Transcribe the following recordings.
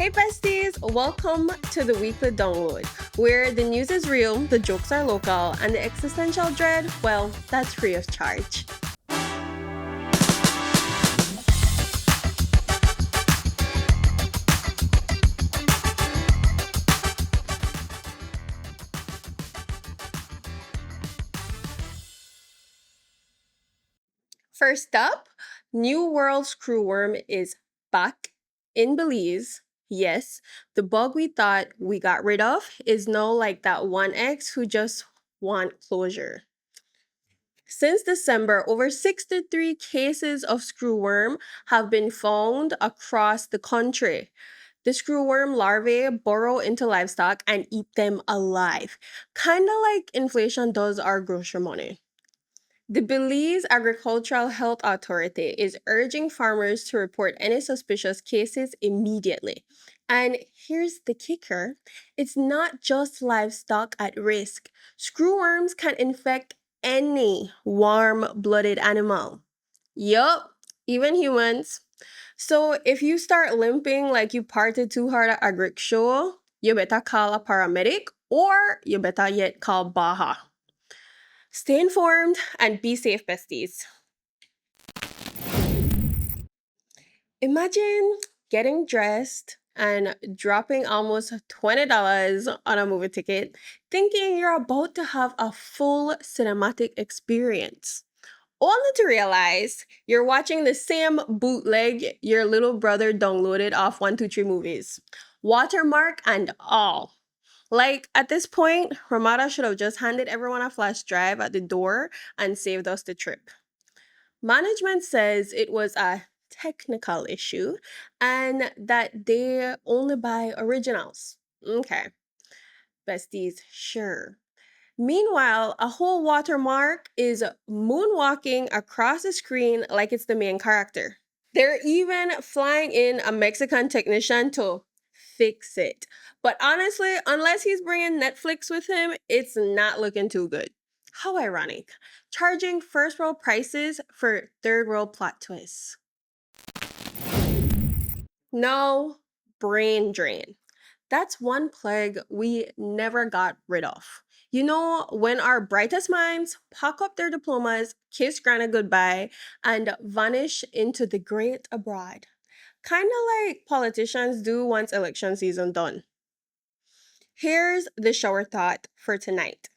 Hey besties, welcome to the weekly download, where the news is real, the jokes are local, and the existential dread, well, that's free of charge. First up, New World Screwworm is back in Belize. Yes, the bug we thought we got rid of is now like that one ex who just want closure. Since December, over 63 cases of screwworm have been found across the country. The screwworm larvae burrow into livestock and eat them alive, kind of like inflation does our grocery money. The Belize Agricultural Health Authority is urging farmers to report any suspicious cases immediately. And here's the kicker, it's not just livestock at risk. Screwworms can infect any warm blooded animal. Yup, even humans. So if you start limping like you partied too hard at a Greek show, you better call a paramedic or you better yet call Baja. Stay informed and be safe, besties. Imagine getting dressed and dropping almost $20 on a movie ticket, thinking you're about to have a full cinematic experience. Only to realize you're watching the same bootleg your little brother downloaded off 123 movies. Watermark and all. Like, at this point, Ramada should have just handed everyone a flash drive at the door and saved us the trip. Management says it was a technical issue and that they only buy originals. Okay, besties, sure. Meanwhile, a whole watermark is moonwalking across the screen like it's the main character. They're even flying in a Mexican technician to fix it. But honestly, unless he's bringing Netflix with him, it's not looking too good. How ironic. Charging first world prices for third world plot twists. No, brain drain. That's one plague we never got rid of. You know, when our brightest minds pack up their diplomas, kiss Grana goodbye, and vanish into the great abroad. Kind of like politicians do once election season done. Here's the shower thought for tonight.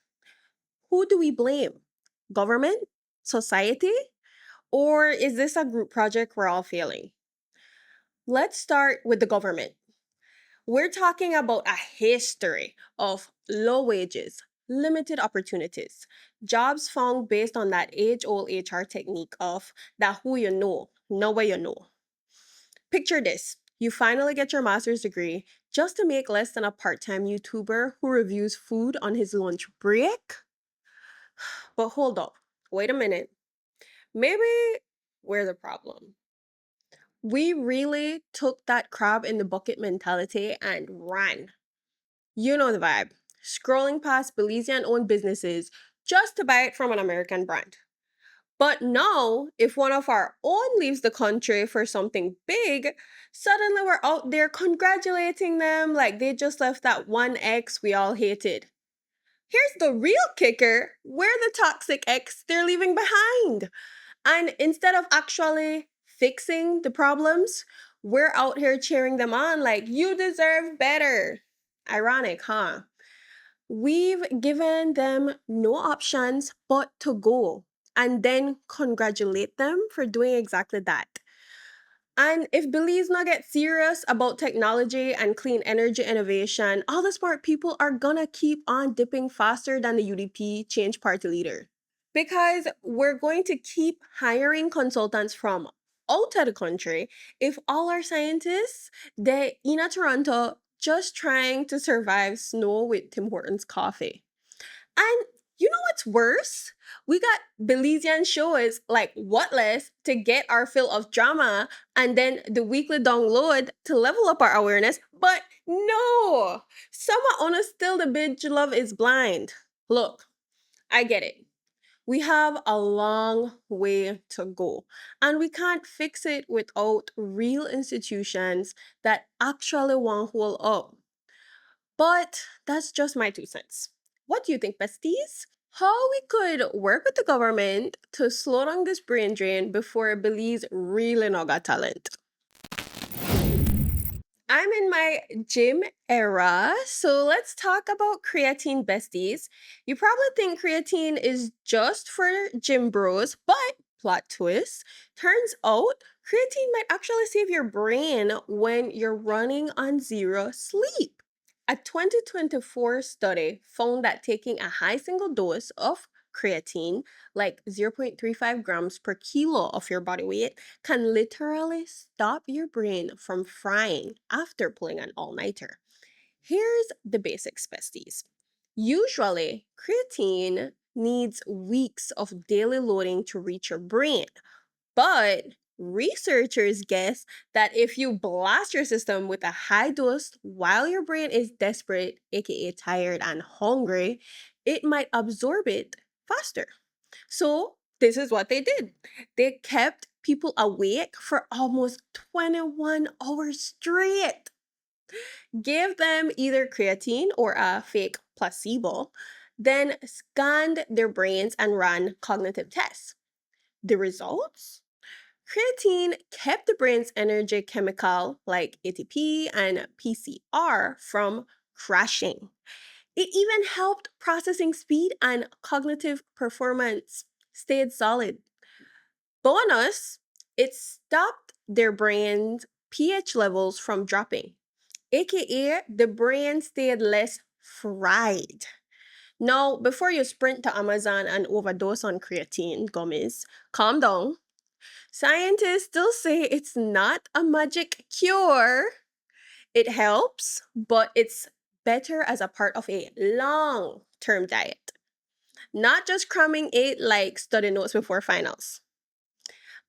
Who do we blame? Government? Society? Or is this a group project we're all failing? Let's start with the government. We're talking about a history of low wages, limited opportunities, jobs found based on that age old HR technique of that who you know where you know. Picture this, you finally get your master's degree just to make less than a part time YouTuber who reviews food on his lunch break? But hold up, wait a minute. Maybe we're the problem. We really took that crab in the bucket mentality and ran. You know the vibe. Scrolling past Belizean owned businesses just to buy it from an American brand. But now, if one of our own leaves the country for something big, suddenly we're out there congratulating them like they just left that one ex we all hated. Here's the real kicker, we're the toxic ex they're leaving behind. And instead of actually fixing the problems, we're out here cheering them on like, you deserve better. Ironic, huh? We've given them no options but to go and then congratulate them for doing exactly that. And if Belize not get serious about technology and clean energy innovation, all the smart people are gonna keep on dipping faster than the UDP change party leader. Because we're going to keep hiring consultants from outside the country if all our scientists, they in a Toronto just trying to survive snow with Tim Hortons coffee. And you know what's worse? We got Belizean shows like What Less to get our fill of drama and then the weekly download to level up our awareness. But no, someone on us still the bitch love is blind. Look, I get it. We have a long way to go, and we can't fix it without real institutions that actually want to hold up. But that's just my 2 cents. What do you think, besties? How we could work with the government to slow down this brain drain before Belize really not got talent? I'm in my gym era, so let's talk about creatine, besties. You probably think creatine is just for gym bros, but plot twist, turns out creatine might actually save your brain when you're running on zero sleep. A 2024 study found that taking a high single dose of creatine, like 0.35 grams per kilo of your body weight, can literally stop your brain from frying after pulling an all nighter. Here's the basics, besties. Usually, creatine needs weeks of daily loading to reach your brain, but researchers guess that if you blast your system with a high dose while your brain is desperate, aka tired and hungry, it might absorb it faster. So, this is what they did. They kept people awake for almost 21 hours straight, gave them either creatine or a fake placebo, then scanned their brains and ran cognitive tests. The results? Creatine kept the brain's energy chemical like ATP and PCR from crashing. It even helped processing speed and cognitive performance stayed solid. Bonus, it stopped their brain's pH levels from dropping, aka the brain stayed less fried. Now, before you sprint to Amazon and overdose on creatine gummies, calm down. Scientists still say it's not a magic cure. It helps, but it's better as a part of a long term diet, not just cramming it like study notes before finals.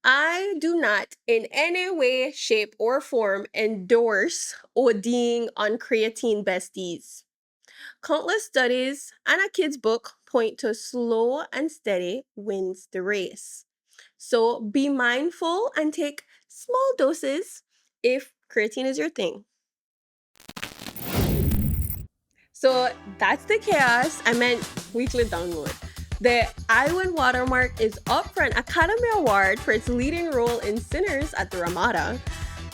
I do not in any way, shape, or form endorse ODing on creatine, besties. Countless studies and a kid's book point to slow and steady wins the race. So be mindful and take small doses if creatine is your thing. So that's the chaos. I meant weekly download. The Iwan watermark is up for an Academy Award for its leading role in Sinners at the Ramada.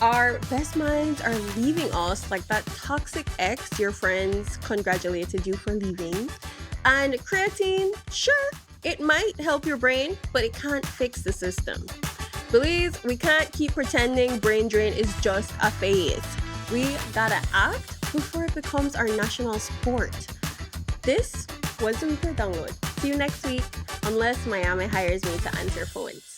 Our best minds are leaving us like that toxic ex your friends congratulated you for leaving. And creatine, sure, it might help your brain, but it can't fix the system. Please, we can't keep pretending brain drain is just a phase. We gotta act before it becomes our national sport. This was the Weekly Download. See you next week, unless Miami hires me to answer phones.